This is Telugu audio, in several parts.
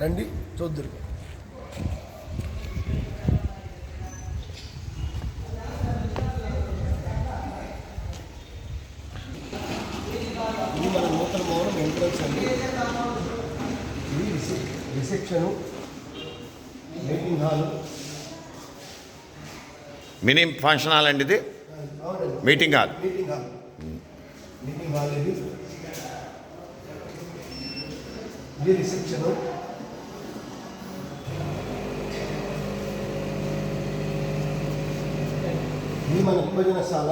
రండి చూద్దరు. ఇది మన నూతన భవనం ఎంట్రన్స్ అండి. ఇది reception, meeting hall, mini function hall అండి ఇది. Meeting hall. మీటింగ్ హాల్ ఇది రిసెప్షను. ఇది మన భోజనశాల.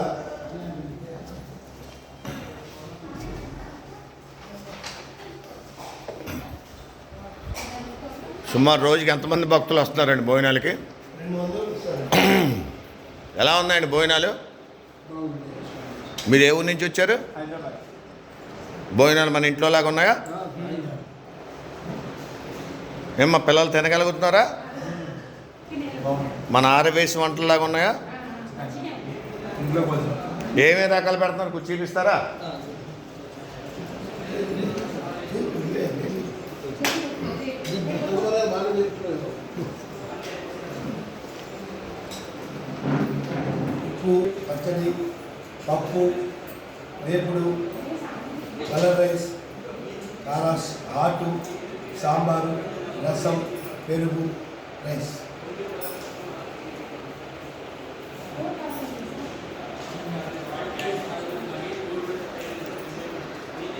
సుమారు రోజుకి ఎంతమంది భక్తులు వస్తున్నారండి భోజనాలకి? 200. ఎలా ఉన్నాయండి భోజనాలు? మీరు ఏ ఊరి నుంచి వచ్చారు? భోజనాలు మన ఇంట్లో లాగా ఉన్నాయా? ఏమ్మా పిల్లలు తినగలుగుతున్నారా? మన ఆరవేసి వంటల్లాగా ఉన్నాయా? ఏమేమి రకాలు పెడుతున్నారు? కుర్చీలు ఇస్తారా? ఉప్పు, పచ్చడి, పప్పు, వేపుడు, కలర్ రైస్, కారాస్, ఆటు, సాంబారు, రసం, పెరుగు, రైస్.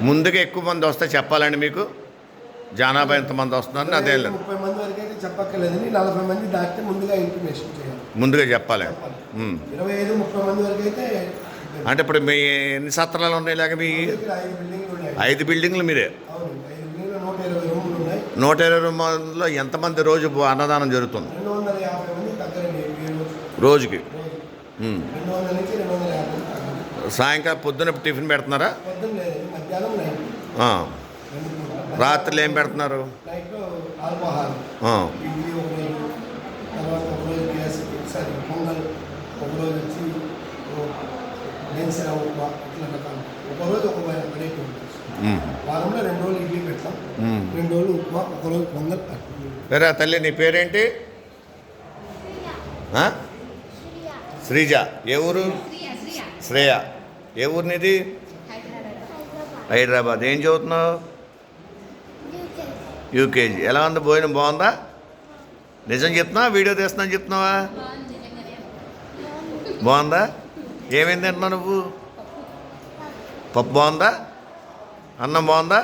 ముందుగా ఎక్కువ మంది వస్తే చెప్పాలండి మీకు జనాభా ఎంతమంది వస్తున్నారని? అదే లేదు, 30 మంది వరకు అయితే చెప్పక్కర్లేదండి. 40 మంది దాటితే ముందుగా ఇంటిమేషన్ చేయాలి, ముందుగా చెప్పాలి. 25-30 మంది వరకు అయితే. అంటే ఇప్పుడు మీ ఎన్ని సత్రాలు ఉన్నాయి? ఇలాగ మీ 5 బిల్డింగ్లు ఉన్నాయి. 5 బిల్డింగ్లు మీరే. అవును, 5 బిల్డింగ్లు, 120 రూములు ఉన్నాయి. 120 రూముల్లో ఎంతమంది రోజు అన్నదానం జరుగుతుంది? 250 మంది తగ్గరండి రోజుకి. 200 నుంచి 250 మంది తగ్గరు. సాయంకాలం పొద్దున్న టిఫిన్ పెడుతున్నారా? పొద్దున్న లేదు, మధ్యాహ్నం నైట్. రాత్రులు ఏం పెడుతున్నారు? నైట్లో ఆల్కోహాల్, ఇడ్లీ ఒకరోజు, తర్వాత ఒకరోజు గ్యాస్, ఒకసారి పొంగల్, ఒకరోజు వచ్చి బెన్సరా ఉప్మా, ఇట్లా రకాలు. ఒకరోజు ఒక వెరైటీ ఉంటుంది. వారంలో 2 రోజులు ఇడ్లీ పెడతాం, 2 రోజులు ఉప్మా, ఒకరోజు పొంగల్. వేరే తల్లి నీ పేరేంటి? శ్రీజ. ఏ ఊరు? శ్రేయ. ఏ ఊరు నీది? హైదరాబాద్. ఏం చదువుతున్నావు? యూకేజీ. ఎలా ఉంది భోజనం? బాగుందా? నిజం చెప్తున్నావా? వీడియో తీస్తున్నా చెప్తున్నావా? బాగుందా? ఏమేమి తింటున్నావు నువ్వు? పప్పు బాగుందా? అన్నం బాగుందా?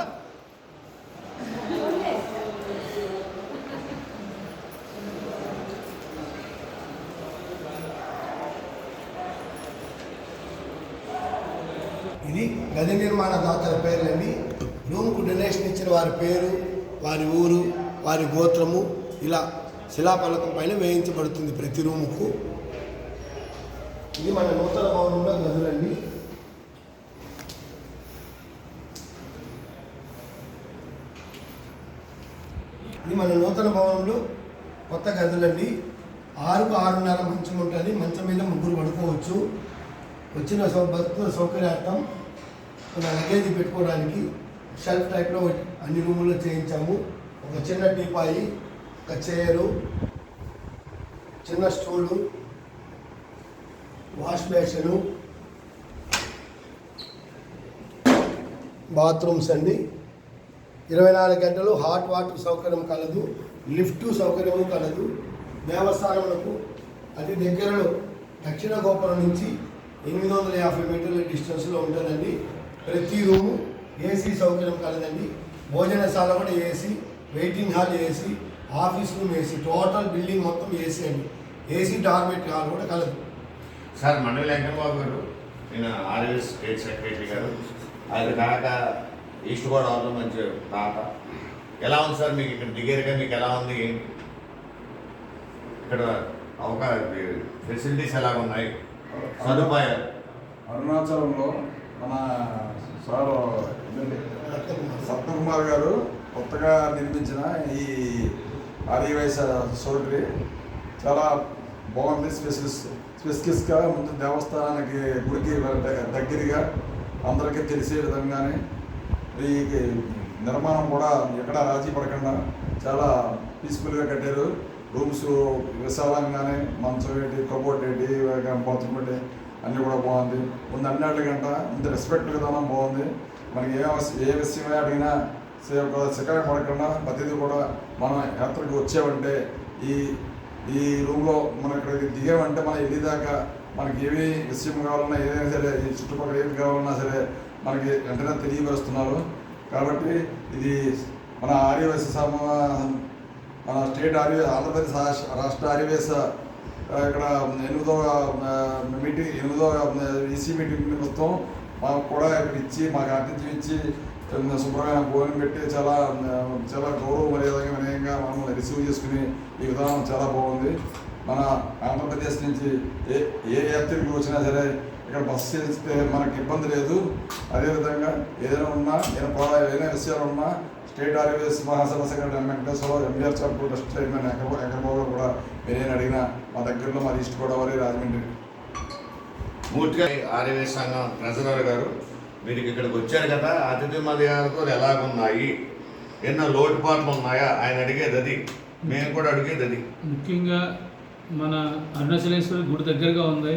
ఇది గది నిర్మాణ దాతల పేర్లండి. రూమ్కు డొనేషన్ ఇచ్చిన వారి పేరు, వారి ఊరు, వారి గోత్రము ఇలా శిలాఫలకం పైన వేయించబడుతుంది ప్రతి రూముకు. ఇది మన నూతన భవనంలో గదులండి. ఇది మన నూతన భవనంలో కొత్త గదులండి. 6కు 6:30 మంచం ఉంటుంది. మంచం మీద 3 పడుకోవచ్చు. వచ్చిన భక్తుల సౌకర్యార్థం మన లగేజ్ పెట్టుకోవడానికి షెల్ఫ్ టైప్లో అన్ని రూముల్లో చేయించాము. ఒక చిన్న టీపాయి, ఒక చైరు, చిన్న స్టూలు, వాష్ బేషను, బాత్రూమ్స్ అండి. 24 గంటలు హాట్ వాటర్ సౌకర్యం కలదు, లిఫ్ట్ సౌకర్యము కలదు. దేవస్థానములకు అతి దగ్గరలో దక్షిణ గోపురం నుంచి 850 మీటర్ల డిస్టెన్స్లో ఉంటుందండి. ప్రతి రూము ఏసీ సౌకర్యం కలదండి. భోజనశాల కూడా AC, waiting hall AC, office room AC, total building మొత్తం ఏసీ అండి. ఏసీ డార్మెటరీ హాల్ కూడా కలదు. సార్ మండలి వెంకటబాబు గారు, నేను ఆర్ఎస్ స్టేట్ సెక్రటరీ గారు. అది కాక ఈస్ట్ గోదావరిలో మంచి తాత. ఎలా ఉంది సార్ మీకు ఇక్కడ దిగేరుగా? మీకు ఎలా ఉంది? ఇక్కడ ఫెసిలిటీస్ ఎలా ఉన్నాయి? సదుపాయాలు? అరుణాచలంలో మన సార్ సప్తకుమార్ గారు కొత్తగా నిర్మించిన ఈ ఆర్యవైశ్య సోదరి చాలా బాగుంది. స్పెసిఫిక్గా ముందు దేవస్థానానికి గుడికి దగ్గరగా అందరికీ తెలిసే విధంగానే ఈ నిర్మాణం కూడా ఎక్కడ రాజీ పడకుండా చాలా పీస్ఫుల్గా కట్టారు. రూమ్స్ విశాలంగానే మంచం ఏంటి, కబోర్డ్ ఏంటి, బాత్రూమ్ ఏంటి అన్నీ కూడా బాగుంది. ముందు అన్నిటికంట ఇంత రెస్పెక్ట్ విధానం బాగుంది. మనకి ఏ విషయమే అడిగినా శిఖరం పడకుండా ప్రతిదీ కూడా మనం యాత్రకు వచ్చామంటే ఈ రూమ్లో మనం ఇక్కడికి దిగామంటే మనం వెళ్ళేదాకా మనకి ఏమి విషయం కావాలన్నా ఏదైనా సరే, ఈ చుట్టుపక్కల ఏమి కావాలన్నా సరే మనకి వెంటనే తెలియపరుస్తున్నారు. కాబట్టి ఇది మన ఆర్యవేశ మన స్టేట్ ఆంధ్రప్రదేశ్ రాష్ట్ర ఆర్యవేశ ఇక్కడ 8వ ఈసీ మీటింగ్ నిమిత్తం మాకు కూడా ఇక్కడ ఇచ్చి మాకు ఆతిథ్యం ఇచ్చి శుభ్రమైన భోజనం పెట్టి చాలా గౌరవ మర్యాదగా వినయంగా మనం రిసీవ్ చేసుకుని ఈ విధానం చాలా బాగుంది. మన ఆంధ్రప్రదేశ్ నుంచి ఏ యాత్రికులు వచ్చినా సరే ఇక్కడ బస్సు చేస్తే మనకి ఇబ్బంది లేదు. అదేవిధంగా ఏదైనా విషయాలు ఉన్నా state Aryavysya Mahasabha secretary Venkateswararao, MBR charitable trust chairman Ekarababu కూడా మీరేం అడిగినా మా దగ్గరలో మాది ఈస్ట్ గోదావరి, రాజమండ్రి. పూర్తిగా ఆర్యవేశ సంఘం ట్రెజరర్ గారు, మీరు ఇక్కడికి వచ్చారు కదా, అతిథి మర్యాదతో ఎలాగున్నాయి, ఎన్నో లోటుపాట్లు ఉన్నాయా ఆయన అడిగేది అది, మేము కూడా అడిగేది అది. ముఖ్యంగా మన అరుణాచలేశ్వరి గుడి దగ్గరగా ఉంది,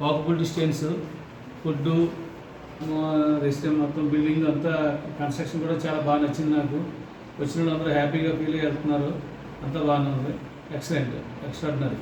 వాకబుల్ డిస్టెన్స్, ఫుడ్డు, రెస్టారెంట్ మొత్తం బిల్డింగ్ అంతా కన్స్ట్రక్షన్ కూడా చాలా బాగా నచ్చింది నాకు. వచ్చిన వాళ్ళు అందరూ హ్యాపీగా ఫీల్ అయ్యి వెళ్తున్నారు, అంతా బాగానే ఉంది. Excellent, extraordinary.